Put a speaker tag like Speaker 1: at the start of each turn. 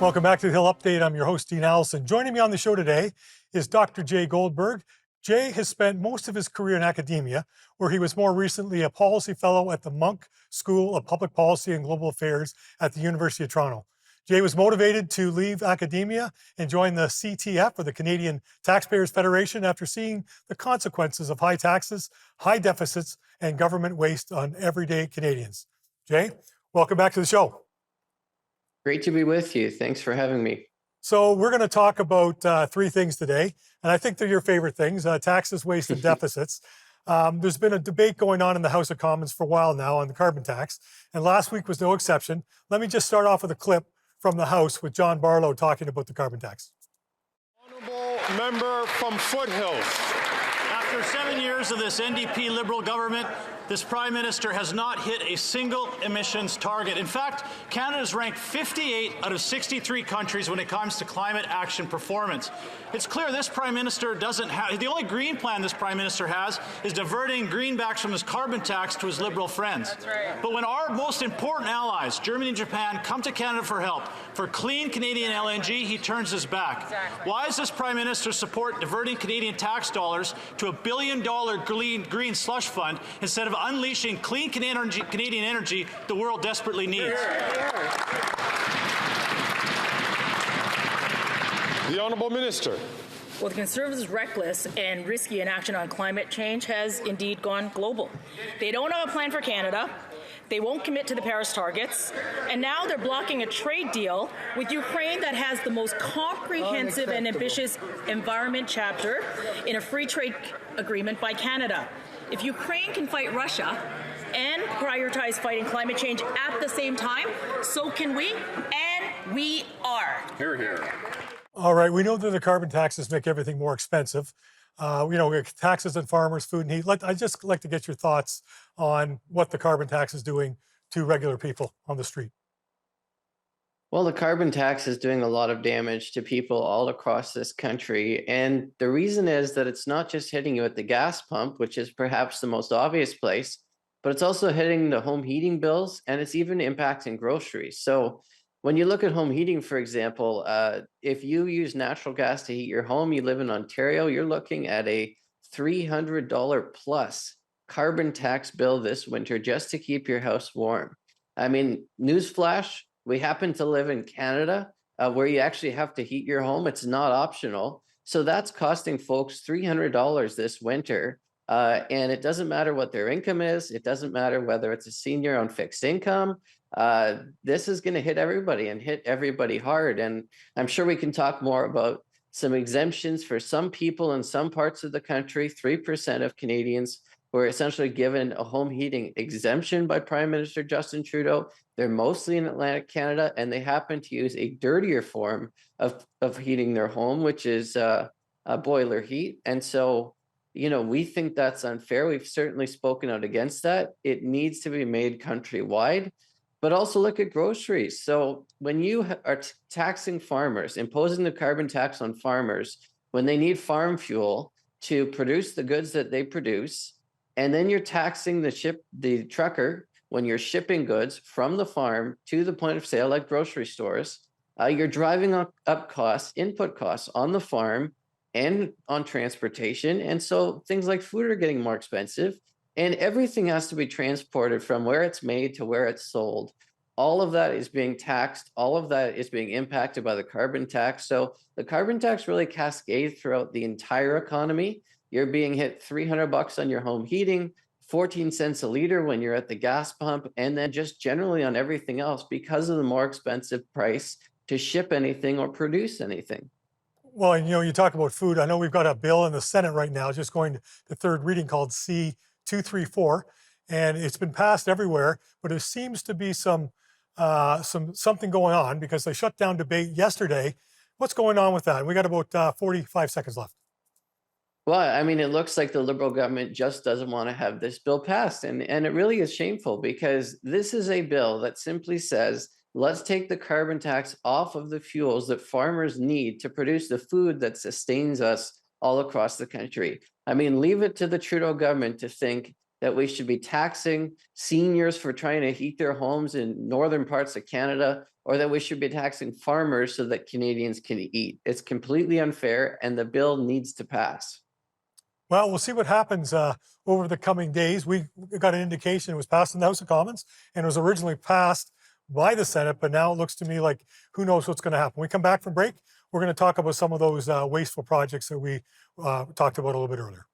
Speaker 1: Welcome back to the Hill Update. I'm your host, Dean Allison. Joining me on the show today is Dr. Jay Goldberg. Jay has spent most of his career in academia, where he was more recently a policy fellow at the Munk School of Public Policy and Global Affairs at the University of Toronto. Jay was motivated to leave academia and join the CTF, or the Canadian Taxpayers Federation, after seeing the consequences of high taxes, high deficits, and government waste on everyday Canadians. Jay, welcome back to the show.
Speaker 2: Great to be with you. Thanks for having me.
Speaker 1: So we're going to talk about three things today, and I think they're your favorite things: taxes, waste, and deficits. There's been a debate going on in the House of Commons for a while now on the carbon tax, and last week was no exception. Let me just start off with a clip from the House with John Barlow talking about the carbon tax.
Speaker 3: Honourable member from Foothills.
Speaker 4: After 7 years of this NDP Liberal government, this Prime Minister has not hit a single emissions target. In fact, Canada is ranked 58 out of 63 countries when it comes to climate action performance. It's clear this Prime Minister doesn't have, the only green plan this Prime Minister has is diverting greenbacks from his carbon tax to his Liberal friends. That's right. But when our most important allies, Germany and Japan, come to Canada for help, for clean Canadian LNG, he turns his back. Exactly. Why does this Prime Minister support diverting Canadian tax dollars to a $1 billion green slush fund instead of unleashing clean Canadian energy the world desperately needs?
Speaker 3: The Honourable Minister.
Speaker 5: Well, the Conservatives' reckless and risky inaction on climate change has indeed gone global. They don't have a plan for Canada. They won't commit to the Paris targets. And now they're blocking a trade deal with Ukraine that has the most comprehensive and ambitious environment chapter in a free trade agreement by Canada. If Ukraine can fight Russia and prioritize fighting climate change at the same time, so can we, and we are.
Speaker 3: Hear, hear.
Speaker 1: All right, we know that the carbon taxes make everything more expensive. Taxes on farmers, food and heat. I'd just like to get your thoughts on what the carbon tax is doing to regular people on the street.
Speaker 2: Well, the carbon tax is doing a lot of damage to people all across this country. And the reason is that it's not just hitting you at the gas pump, which is perhaps the most obvious place, but it's also hitting the home heating bills, and it's even impacting groceries. So when you look at home heating, for example, if you use natural gas to heat your home, you live in Ontario, you're looking at a $300 plus carbon tax bill this winter just to keep your house warm. I mean, newsflash, we happen to live in Canada where you actually have to heat your home. It's not optional. So that's costing folks $300 this winter. And it doesn't matter what their income is. It doesn't matter whether it's a senior on fixed income. This is going to hit everybody and hit everybody hard. And I'm sure we can talk more about some exemptions for some people in some parts of the country. 3% of Canadians were essentially given a home heating exemption by Prime Minister Justin Trudeau. They're mostly in Atlantic Canada, and they happen to use a dirtier form of heating their home, which is a boiler heat. And so, we think that's unfair. We've certainly spoken out against that. It needs to be made countrywide. But also look at groceries. So when you are taxing farmers, imposing the carbon tax on farmers, when they need farm fuel to produce the goods that they produce, and then you're taxing the trucker when you're shipping goods from the farm to the point of sale, like grocery stores, you're driving up costs, input costs on the farm and on transportation. And so things like food are getting more expensive. And everything has to be transported from where it's made to where it's sold. All of that is being taxed. All of that is being impacted by the carbon tax. So the carbon tax really cascades throughout the entire economy. You're being hit $300 on your home heating, 14 cents a liter when you're at the gas pump, and then just generally on everything else because of the more expensive price to ship anything or produce anything.
Speaker 1: Well, and you talk about food. I know we've got a bill in the Senate right now, just going to third reading, called C-234, and it's been passed everywhere, but there seems to be something going on because they shut down debate yesterday. What's going on with that? We got about 45 seconds left.
Speaker 2: Well, I mean, it looks like the Liberal government just doesn't want to have this bill passed. And it really is shameful because this is a bill that simply says, let's take the carbon tax off of the fuels that farmers need to produce the food that sustains us all across the country. I mean, leave it to the Trudeau government to think that we should be taxing seniors for trying to heat their homes in northern parts of Canada, or that we should be taxing farmers so that Canadians can eat. It's completely unfair, and the bill needs to pass.
Speaker 1: Well, we'll see what happens over the coming days. We got an indication it was passed in the House of Commons and it was originally passed by the Senate, but now it looks to me like who knows what's going to happen. When we come back from break, we're going to talk about some of those wasteful projects that we talked about a little bit earlier.